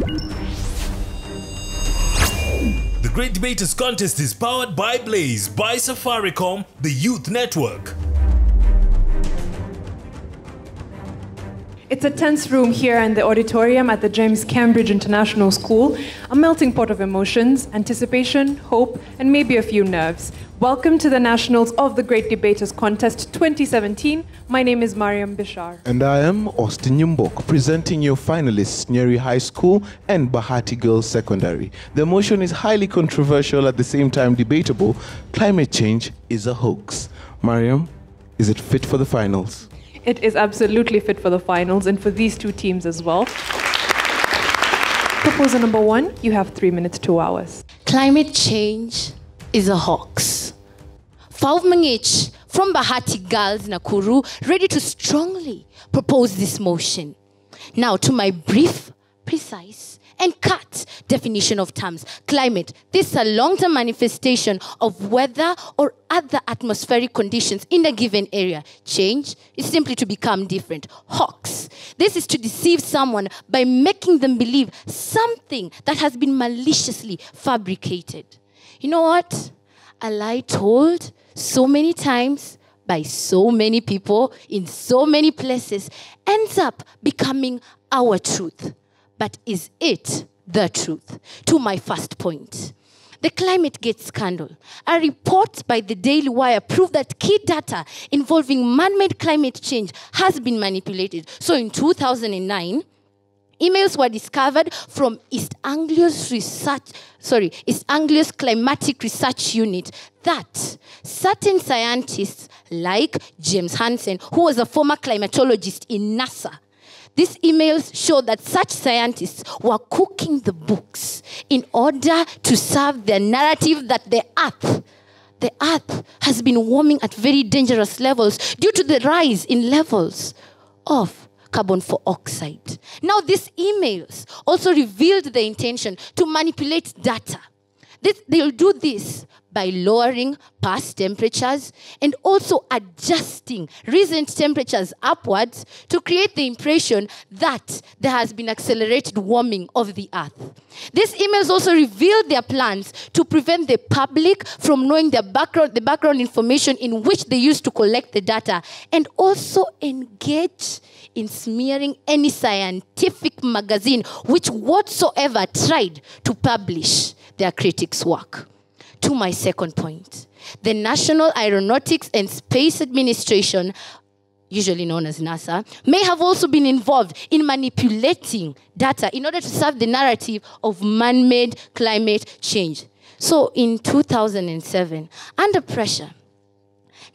The Great Debaters Contest is powered by Blaze, by Safaricom, the Youth Network. It's a tense room here in the auditorium at the James Cambridge International School, a melting pot of emotions, anticipation, hope, and maybe a few nerves. Welcome to the Nationals of the Great Debaters Contest 2017. My name is Mariam Bishar. And I am Austin Yumbok, presenting your finalists, Nyeri High School and Bahati Girls Secondary. The motion is highly controversial, at the same time debatable. Climate change is a hoax. Mariam, is it fit for the finals? It is absolutely fit for the finals and for these two teams as well. Proposal number 1, you have 3 minutes, 2 hours. Climate change is a hoax. Fauvmangich from Bahati Girls Nakuru, ready to strongly propose this motion. Now to my brief, precise, and cut definition of terms. Climate. This is a long-term manifestation of weather or other atmospheric conditions in a given area. Change is simply to become different. Hoax. This is to deceive someone by making them believe something that has been maliciously fabricated. You know what? A lie told so many times by so many people in so many places ends up becoming our truth. But is it the truth? To my first point. The Climategate Scandal. A report by the Daily Wire proved that key data involving man-made climate change has been manipulated. So in 2009, emails were discovered from East Anglia's Climatic Research Unit that certain scientists like James Hansen, who was a former climatologist in NASA, these emails show that such scientists were cooking the books in order to serve their narrative that the Earth has been warming at very dangerous levels due to the rise in levels of carbon dioxide. Now, these emails also revealed the intention to manipulate data. They'll do this by lowering past temperatures and also adjusting recent temperatures upwards to create the impression that there has been accelerated warming of the Earth. These emails also revealed their plans to prevent the public from knowing the background information in which they used to collect the data, and also engage in smearing any scientific magazine which whatsoever tried to publish their critics' work. To my second point, the National Aeronautics and Space Administration, usually known as NASA, may have also been involved in manipulating data in order to serve the narrative of man-made climate change. So in 2007, under pressure,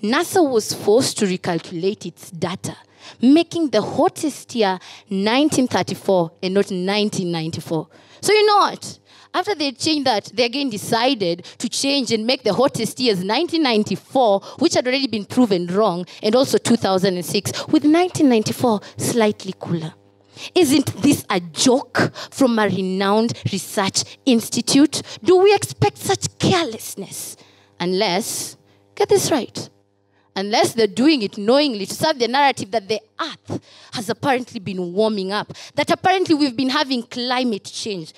NASA was forced to recalculate its data, making the hottest year 1934 and not 1994. So you know what? After they changed that, they again decided to change and make the hottest years 1994, which had already been proven wrong, and also 2006, with 1994 slightly cooler. Isn't this a joke from a renowned research institute? Do we expect such carelessness? Unless, get this right, unless they're doing it knowingly to serve the narrative that the Earth has apparently been warming up, that apparently we've been having climate change.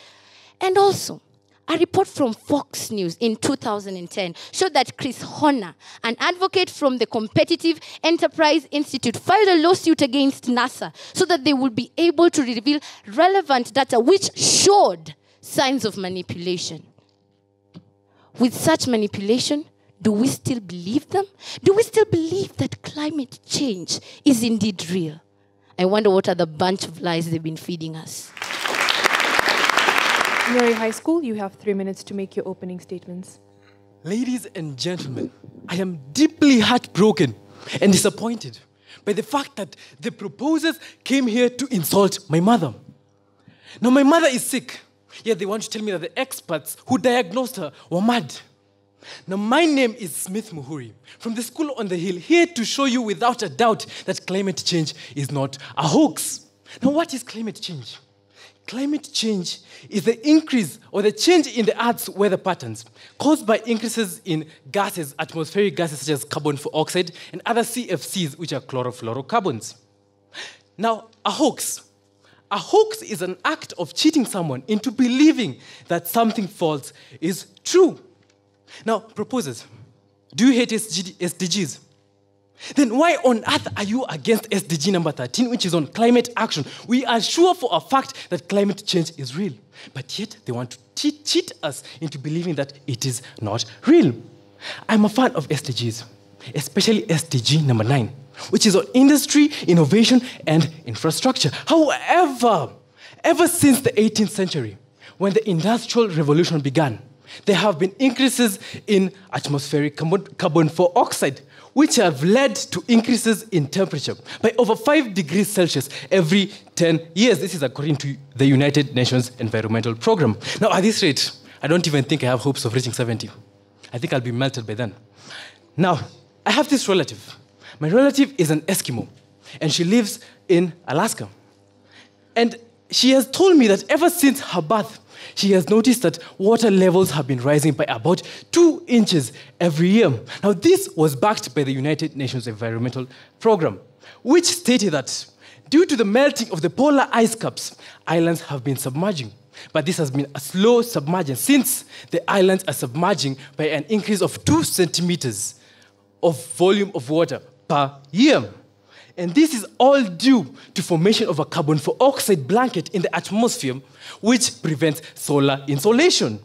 And also, a report from Fox News in 2010 showed that Chris Horner, an advocate from the Competitive Enterprise Institute, filed a lawsuit against NASA so that they would be able to reveal relevant data which showed signs of manipulation. With such manipulation, do we still believe them? Do we still believe that climate change is indeed real? I wonder what other bunch of lies they've been feeding us. Nyeri High School, you have 3 minutes to make your opening statements. Ladies and gentlemen, I am deeply heartbroken and disappointed by the fact that the proposers came here to insult my mother. Now, my mother is sick, yet they want to tell me that the experts who diagnosed her were mad. Now, my name is Smith Muhuri, from the school on the hill, here to show you without a doubt that climate change is not a hoax. Now, what is climate change? Climate change is the increase or the change in the Earth's weather patterns caused by increases in gases, atmospheric gases such as carbon dioxide and other CFCs, which are chlorofluorocarbons. Now, a hoax A hoax is an act of cheating someone into believing that something false is true. Now, proposers, do you hate SDGs? Then why on earth are you against SDG number 13, which is on climate action? We are sure for a fact that climate change is real, but yet they want to cheat us into believing that it is not real. I'm a fan of SDGs, especially SDG number 9, which is on industry, innovation, and infrastructure. However, ever since the 18th century, when the Industrial Revolution began, there have been increases in atmospheric carbon dioxide, which have led to increases in temperature by over 5 degrees Celsius every 10 years. This is according to the United Nations Environmental Program. Now, at this rate, I don't even think I have hopes of reaching 70. I think I'll be melted by then. Now, I have this relative. My relative is an Eskimo, and she lives in Alaska. And she has told me that ever since her birth, she has noticed that water levels have been rising by about 2 inches every year. Now, this was backed by the United Nations Environmental Program, which stated that due to the melting of the polar ice caps, islands have been submerging. But this has been a slow submergence since the islands are submerging by an increase of 2 centimeters of volume of water per year. And this is all due to formation of a carbon dioxide blanket in the atmosphere, which prevents solar insolation.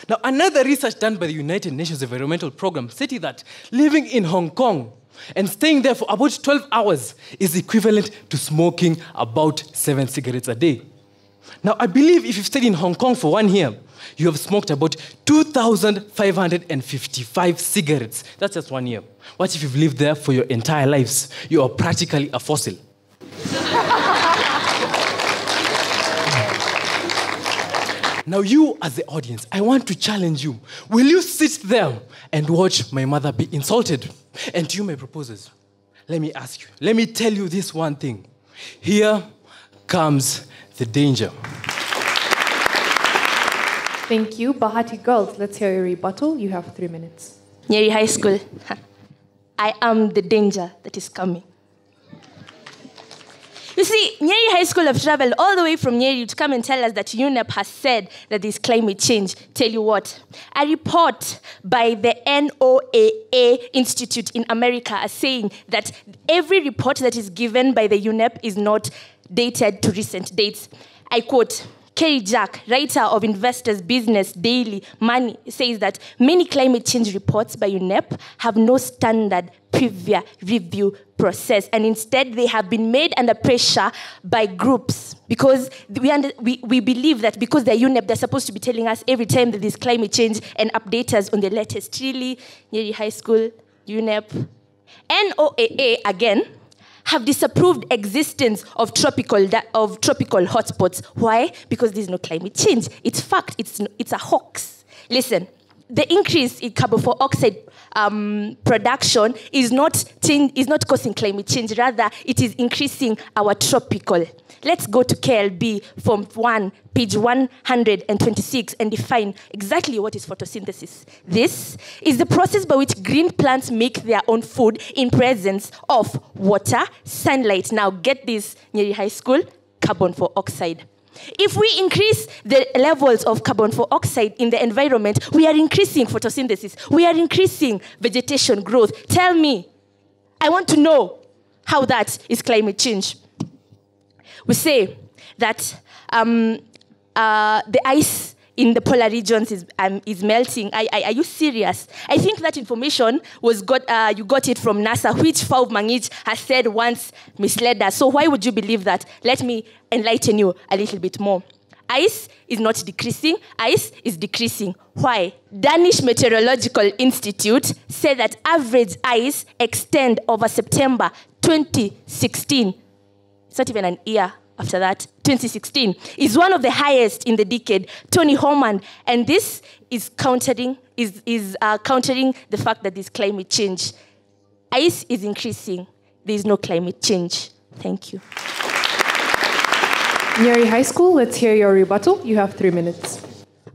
Now, another research done by the United Nations Environmental Program stated that living in Hong Kong and staying there for about 12 hours is equivalent to smoking about 7 cigarettes a day. Now, I believe if you've stayed in Hong Kong for 1 year, you have smoked about 2,555 cigarettes. That's just 1 year. What if you've lived there for your entire lives? You are practically a fossil. Now, you as the audience, I want to challenge you. Will you sit there and watch my mother be insulted? And to you, my proposers, let me ask you, let me tell you this one thing. Here comes the danger. Thank you. Bahati girls, let's hear your rebuttal. You have 3 minutes. Nyeri High School. I am the danger that is coming. You see, Nyeri High School have traveled all the way from Nyeri to come and tell us that UNEP has said that there's climate change. Tell you what, a report by the NOAA Institute in America is saying that every report that is given by the UNEP is not dated to recent dates. I quote, Kerry Jack, writer of Investors Business Daily Money, says that many climate change reports by UNEP have no standard previous review process, and instead they have been made under pressure by groups because we believe that because they're UNEP, they're supposed to be telling us every time that there's climate change and update us on the latest. Really, Nyeri High School, UNEP, NOAA again, have disapproved existence of tropical hotspots. Why? Because there's no climate change. It's fact. It's a hoax. Listen, the increase in carbon dioxide production is not causing climate change. Rather, it is increasing our tropical. Let's go to KLB Form 1, page 126, and define exactly what is photosynthesis. This is the process by which green plants make their own food in presence of water, sunlight. Now get this, Nyeri High School, carbon dioxide. If we increase the levels of carbon dioxide in the environment, we are increasing photosynthesis. We are increasing vegetation growth. Tell me, I want to know how that is climate change. We say that the ice in the polar regions is melting. Are you serious? I think that information you got it from NASA, which Faub Mangich has said once misled us. So why would you believe that? Let me enlighten you a little bit more. Ice is not decreasing. Ice is decreasing. Why? Danish Meteorological Institute said that average ice extend over September 2016. It's not even an year after that, 2016, is one of the highest in the decade. Tony Homan, and this is countering the fact that there's climate change. Ice is increasing. There is no climate change. Thank you. Nyeri High School, let's hear your rebuttal. You have 3 minutes.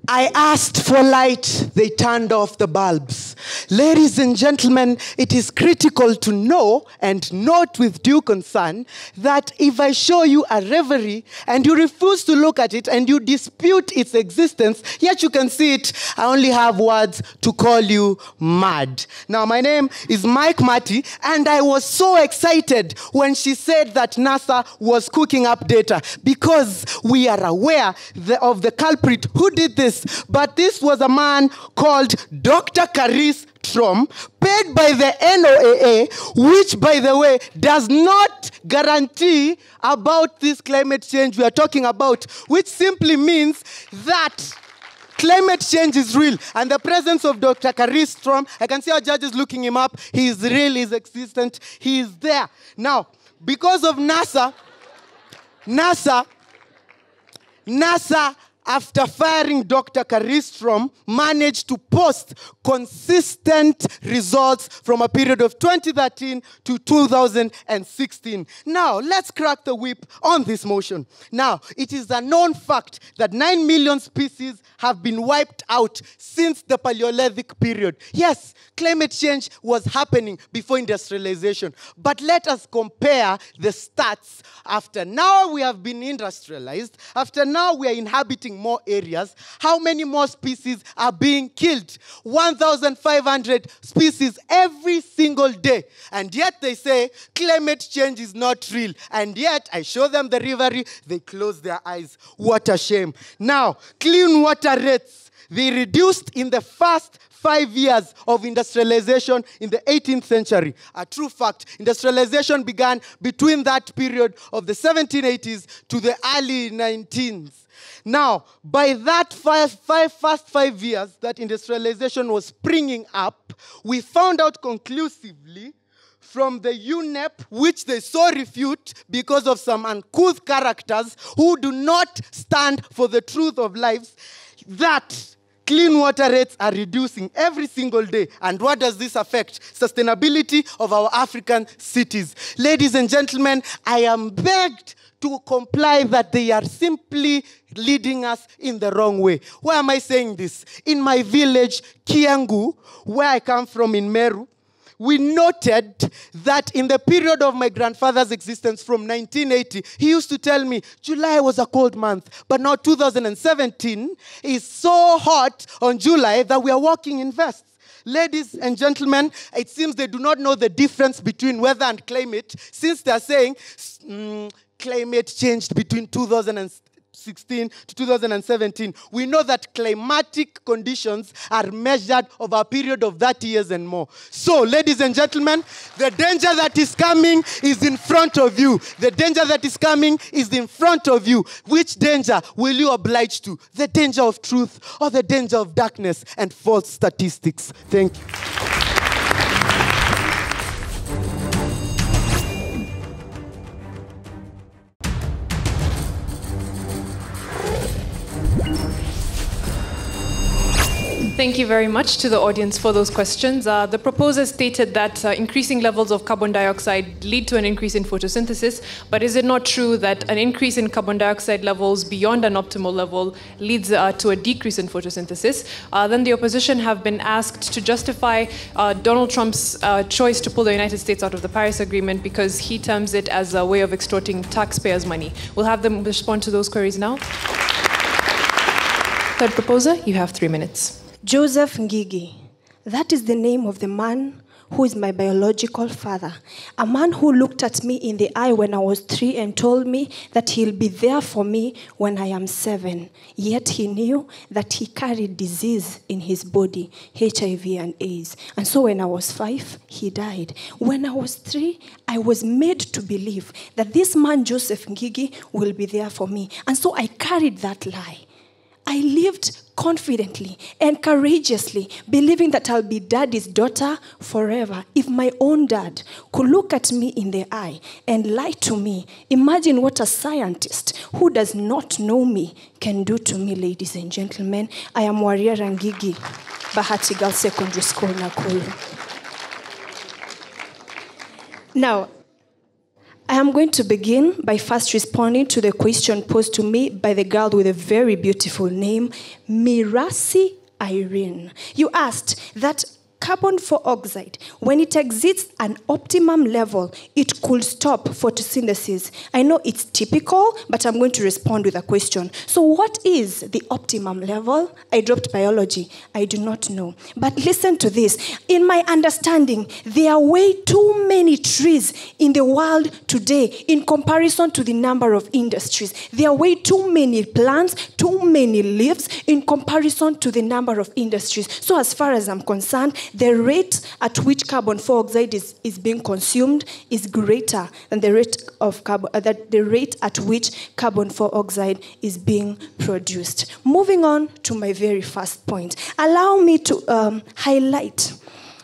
I asked for light, they turned off the bulbs. Ladies and gentlemen, it is critical to know and note with due concern that if I show you a reverie and you refuse to look at it and you dispute its existence, yet you can see it, I only have words to call you mad. Now, my name is Mike Mati, and I was so excited when she said that NASA was cooking up data because we are aware of the culprit who did this. But this was a man called Dr. Caris Trom, paid by the NOAA, which, by the way, does not guarantee about this climate change we are talking about, which simply means that climate change is real. And the presence of Dr. Caris Trom, I can see our judges looking him up. He is real, he is existent, he is there. Now, because of NASA, after firing Dr. Caris Trom, managed to post consistent results from a period of 2013 to 2016. Now, let's crack the whip on this motion. Now, it is a known fact that 9 million species have been wiped out since the Paleolithic period. Yes, climate change was happening before industrialization. But let us compare the stats. After now we have been industrialized, after now we are inhabiting more areas, how many more species are being killed? 1,500 species every single day. And yet they say climate change is not real. And yet I show them the reverie, they close their eyes. What a shame. Now, clean water rates, they reduced in the first 5 years of industrialization in the 18th century. A true fact. Industrialization began between that period of the 1780s to the early 19th. Now, by that first 5 years that industrialization was springing up, we found out conclusively from the UNEP, which they so refute because of some uncouth characters who do not stand for the truth of lives, that clean water rates are reducing every single day. And what does this affect? Sustainability of our African cities. Ladies and gentlemen, I am begged to comply that they are simply leading us in the wrong way. Why am I saying this? In my village, Kiangu, where I come from in Meru, we noted that in the period of my grandfather's existence from 1980, he used to tell me, July was a cold month, but now 2017 is so hot on July that we are walking in vests. Ladies and gentlemen, it seems they do not know the difference between weather and climate, since they are saying climate changed between 2016 to 2017. We know that climatic conditions are measured over a period of 30 years and more. So, ladies and gentlemen, the danger that is coming is in front of you. The danger that is coming is in front of you. Which danger will you oblige to? The danger of truth or the danger of darkness and false statistics? Thank you. Thank you very much to the audience for those questions. The proposer stated that increasing levels of carbon dioxide lead to an increase in photosynthesis, but is it not true that an increase in carbon dioxide levels beyond an optimal level leads to a decrease in photosynthesis? Then the opposition have been asked to justify Donald Trump's choice to pull the United States out of the Paris Agreement because he terms it as a way of extorting taxpayers' money. We'll have them respond to those queries now. Third proposer, you have 3 minutes. Joseph Ngigi. That is the name of the man who is my biological father. A man who looked at me in the eye when I was 3 and told me that he'll be there for me when I am 7. Yet he knew that he carried disease in his body, HIV and AIDS. And so when I was 5, he died. When I was 3, I was made to believe that this man, Joseph Ngigi, will be there for me. And so I carried that lie. I lived confidently and courageously, believing that I'll be daddy's daughter forever. If my own dad could look at me in the eye and lie to me, imagine what a scientist who does not know me can do to me, ladies and gentlemen. I am Warrior Ngigi, Bahati Girls Secondary School, Nakuru. Now, I am going to begin by first responding to the question posed to me by the girl with a very beautiful name, Mirasi Irene. You asked that carbon dioxide, when it exceeds an optimum level, it could stop photosynthesis. I know it's typical, but I'm going to respond with a question. So what is the optimum level? I dropped biology. I do not know. But listen to this. In my understanding, there are way too many trees in the world today in comparison to the number of industries. There are way too many plants, too many leaves in comparison to the number of industries. So as far as I'm concerned, the rate at which carbon dioxide is being consumed is greater than the rate of the rate at which carbon dioxide is being produced. Moving on to my very first point, allow me to highlight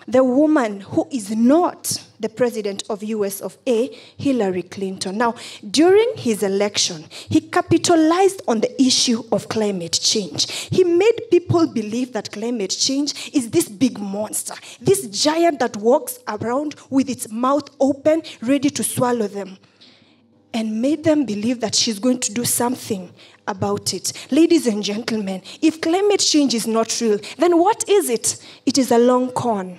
the woman who is not the president of US of A, Hillary Clinton. Now, during his election, he capitalized on the issue of climate change. He made people believe that climate change is this big monster, this giant that walks around with its mouth open, ready to swallow them, and made them believe that she's going to do something about it. Ladies and gentlemen, if climate change is not real, then what is it? It is a long con.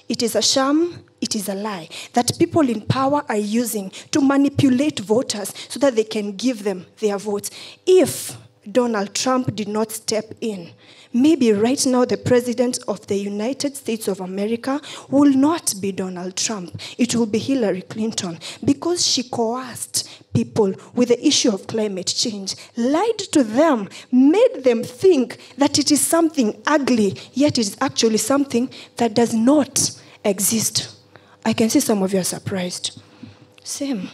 It is a sham. It is a lie that people in power are using to manipulate voters so that they can give them their votes. If Donald Trump did not step in, maybe right now the president of the United States of America will not be Donald Trump. It will be Hillary Clinton, because she coerced people with the issue of climate change, lied to them, made them think that it is something ugly, yet it is actually something that does not exist. I can see some of you are surprised. Same.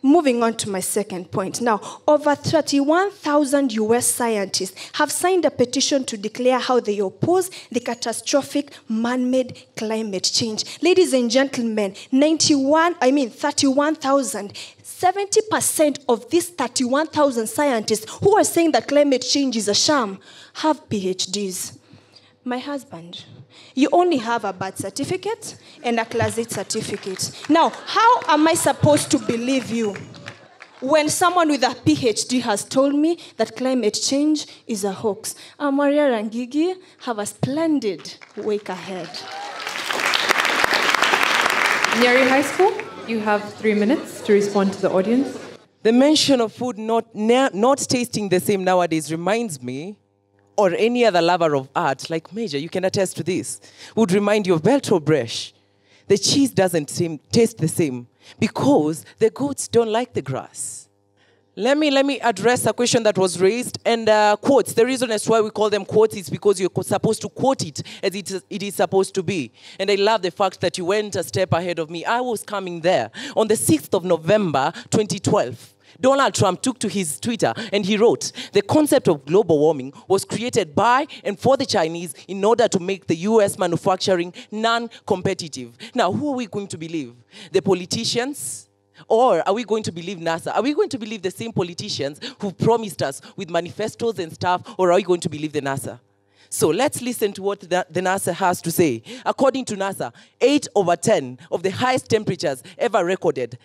Moving on to my second point. Now, over 31,000 US scientists have signed a petition to declare how they oppose the catastrophic man-made climate change. Ladies and gentlemen, 31,000. 70% of these 31,000 scientists who are saying that climate change is a sham have PhDs. My husband, you only have a birth certificate and a Class 8 certificate. Now, how am I supposed to believe you when someone with a PhD has told me that climate change is a hoax? Maria and Gigi, have a splendid week ahead. Nyeri High School, you have 3 minutes to respond to the audience. The mention of food not tasting the same nowadays reminds me, or any other lover of art, like Major, you can attest to this, would remind you of Bertolt Brecht. The cheese doesn't taste the same because the goats don't like the grass. Let me address a question that was raised, and quotes. The reason as to why we call them quotes is because you're supposed to quote it as it is supposed to be. And I love the fact that you went a step ahead of me. I was coming there. On the 6th of November, 2012, Donald Trump took to his Twitter and he wrote, "The concept of global warming was created by and for the Chinese in order to make the US manufacturing non-competitive." Now, who are we going to believe? The politicians? Or are we going to believe NASA? Are we going to believe the same politicians who promised us with manifestos and stuff, or are we going to believe the NASA? So let's listen to what the NASA has to say. According to NASA, 8 over 10 of the highest temperatures ever recorded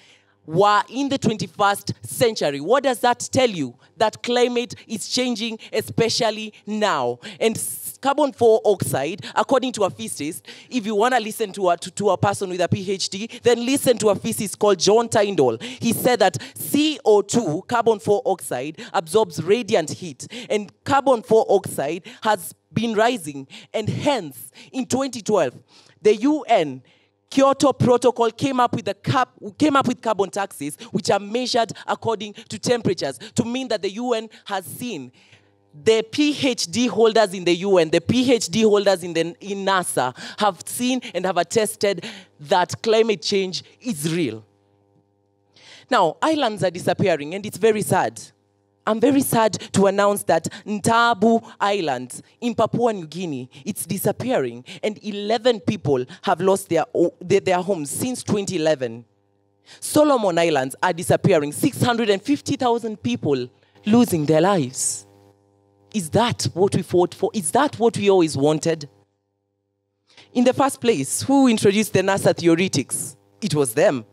were in the 21st century. What does that tell you? That climate is changing, especially now. And carbon dioxide, according to a physicist, if you want to listen to a person with a PhD, then listen to a physicist called John Tyndall. He said that CO2, carbon dioxide, absorbs radiant heat, and carbon dioxide has been rising. And hence, in 2012, the UN Kyoto Protocol came up with carbon taxes, which are measured according to temperatures, to mean that the UN has seen the PhD holders in the UN, the PhD holders in NASA have seen and have attested that climate change is real. Now, islands are disappearing, and it's very sad. I'm very sad to announce that Ntabu Island in Papua New Guinea, it's disappearing, and 11 people have lost their homes since 2011. Solomon Islands are disappearing, 650,000 people losing their lives. Is that what we fought for? Is that what we always wanted? In the first place, who introduced the NASA theoretics? It was them.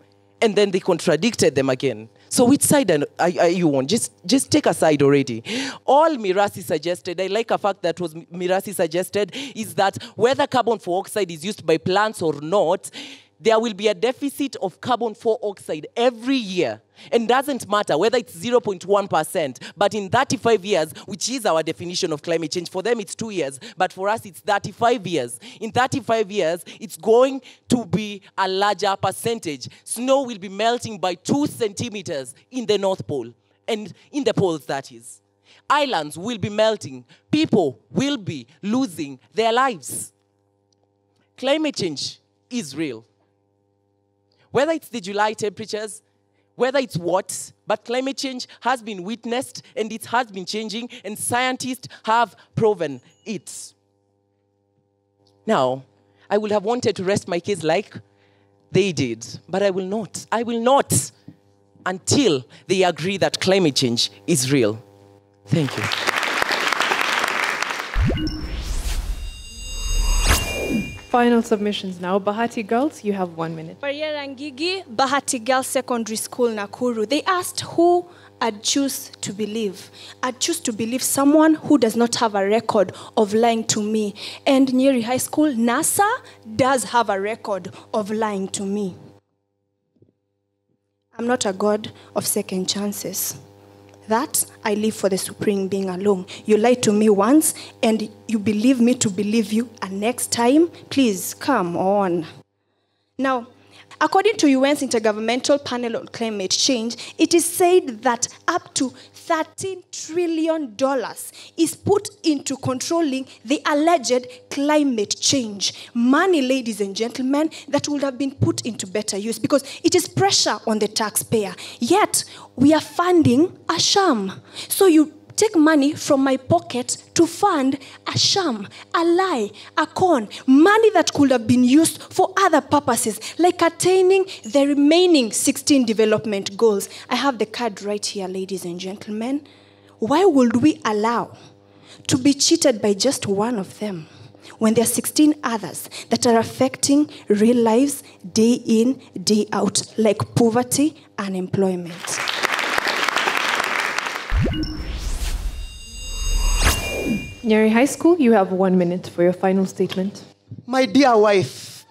And then they contradicted them again. So which side are you on? Just take a side already. All Mirasi suggested, I like a fact that was Mirasi suggested, is that whether carbon dioxide is used by plants or not, there will be a deficit of carbon dioxide every year. And doesn't matter whether it's 0.1%, but in 35 years, which is our definition of climate change, for them it's 2 years, but for us it's 35 years. In 35 years, it's going to be a larger percentage. Snow will be melting by 2 centimeters in the North Pole, and in the poles, that is. Islands will be melting. People will be losing their lives. Climate change is real. Whether it's the July temperatures, whether it's what, but climate change has been witnessed and it has been changing, and scientists have proven it. Now, I would have wanted to rest my case like they did, but I will not. I will not until they agree that climate change is real. Thank you. Final submissions now. Bahati girls, you have 1 minute. Ngigi, Bahati Girls Secondary School, Nakuru. They asked who I'd choose to believe. I'd choose to believe someone who does not have a record of lying to me. And Nyeri High School, NASA does have a record of lying to me. I'm not a god of second chances. That I live for the supreme being alone. You lied to me once and you believe me to believe you, and next time, please come on. Now, according to UN's Intergovernmental Panel on Climate Change, it is said that up to $13 trillion is put into controlling the alleged climate change. Money, ladies and gentlemen, that would have been put into better use because it is pressure on the taxpayer. Yet, we are funding a sham. So you take money from my pocket to fund a sham, a lie, a con, money that could have been used for other purposes, like attaining the remaining 16 development goals. I have the card right here, ladies and gentlemen. Why would we allow to be cheated by just one of them when there are 16 others that are affecting real lives day in, day out, like poverty and unemployment? Nyeri High School, you have 1 minute for your final statement. My dear wife,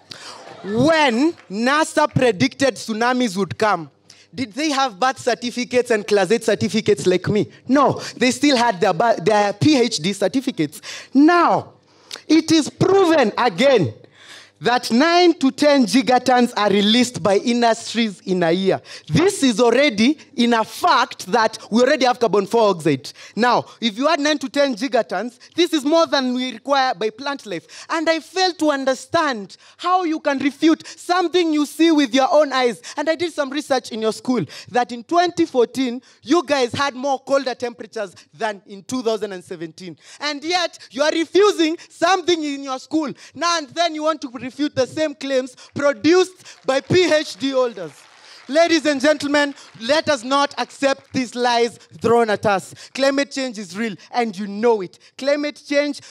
when NASA predicted tsunamis would come, did they have birth certificates and class 8 certificates like me? No, they still had their PhD certificates. Now, it is proven again that 9 to 10 gigatons are released by industries in a year. This is already in a fact that we already have carbon dioxide. Now, if you add 9 to 10 gigatons, this is more than we require by plant life. And I fail to understand how you can refute something you see with your own eyes. And I did some research in your school that in 2014, you guys had more colder temperatures than in 2017. And yet, you are refusing something in your school. Now and then you want to refute the same claims produced by PhD holders. Ladies and gentlemen, let us not accept these lies thrown at us. Climate change is real, and you know it. Climate change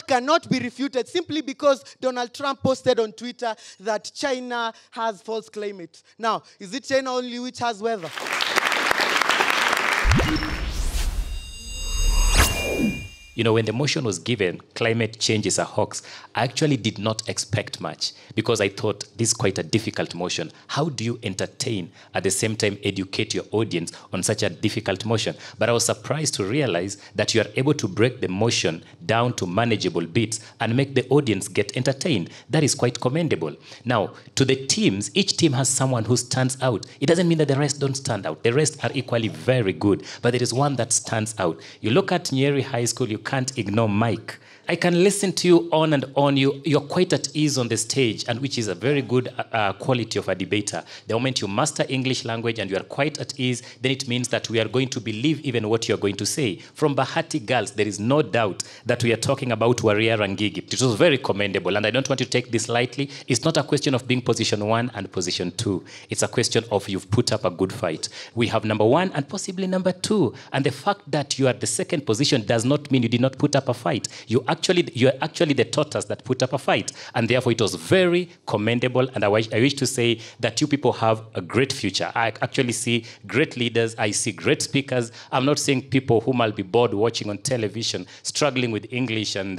cannot be refuted simply because Donald Trump posted on Twitter that China has false climate. Now, is it China only which has weather? You know, when the motion was given, climate change is a hoax, I actually did not expect much because I thought this is quite a difficult motion. How do you entertain, at the same time educate your audience on such a difficult motion? But I was surprised to realize that you are able to break the motion down to manageable bits and make the audience get entertained. That is quite commendable. Now, to the teams, each team has someone who stands out. It doesn't mean that the rest don't stand out. The rest are equally very good, but there is one that stands out. You look at Nyeri High School, you can't ignore Mike. I can listen to you on and on. You're quite at ease on the stage, and which is a very good quality of a debater. The moment you master English language and you are quite at ease, then it means that we are going to believe even what you're going to say. From Bahati girls, there is no doubt that we are talking about Waria Rangigi. It was very commendable, and I don't want to take this lightly. It's not a question of being position 1 and position 2. It's a question of you've put up a good fight. We have number 1 and possibly number 2. And the fact that you are the second position does not mean you did not put up a fight. You you're actually the tortoise that put up a fight. And therefore, it was very commendable. And I wish to say that you people have a great future. I actually see great leaders. I see great speakers. I'm not seeing people whom I'll be bored watching on television, struggling with English and,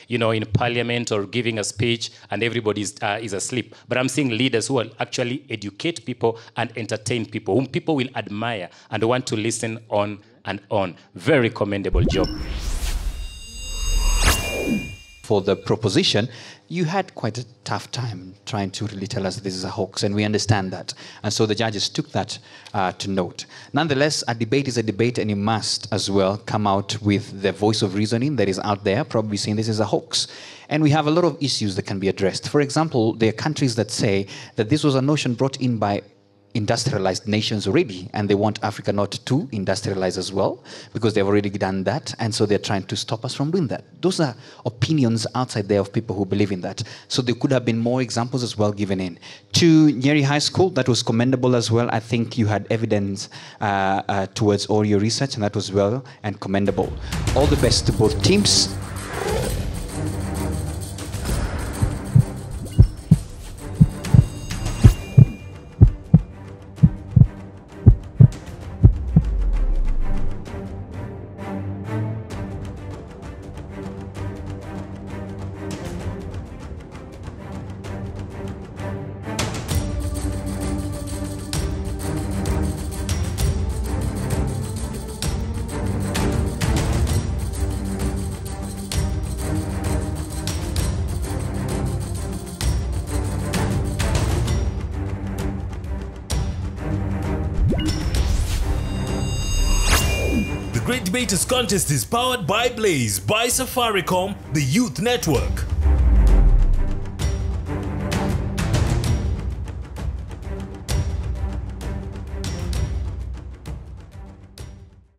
in parliament or giving a speech and everybody is asleep. But I'm seeing leaders who will actually educate people and entertain people, whom people will admire and want to listen on and on. Very commendable job. For the proposition, you had quite a tough time trying to really tell us this is a hoax, and we understand that. And so the judges took that to note. Nonetheless, a debate is a debate, and you must as well come out with the voice of reasoning that is out there, probably saying this is a hoax. And we have a lot of issues that can be addressed. For example, there are countries that say that this was a notion brought in by industrialized nations already, and they want Africa not to industrialize as well because they've already done that, and so they're trying to stop us from doing that. Those are opinions outside there of people who believe in that. So there could have been more examples as well given in. To Nyeri High School, that was commendable as well. I think you had evidence towards all your research, and that was well and commendable. All the best to both teams. The Great Debaters Contest is powered by Blaze, by Safaricom, the Youth Network.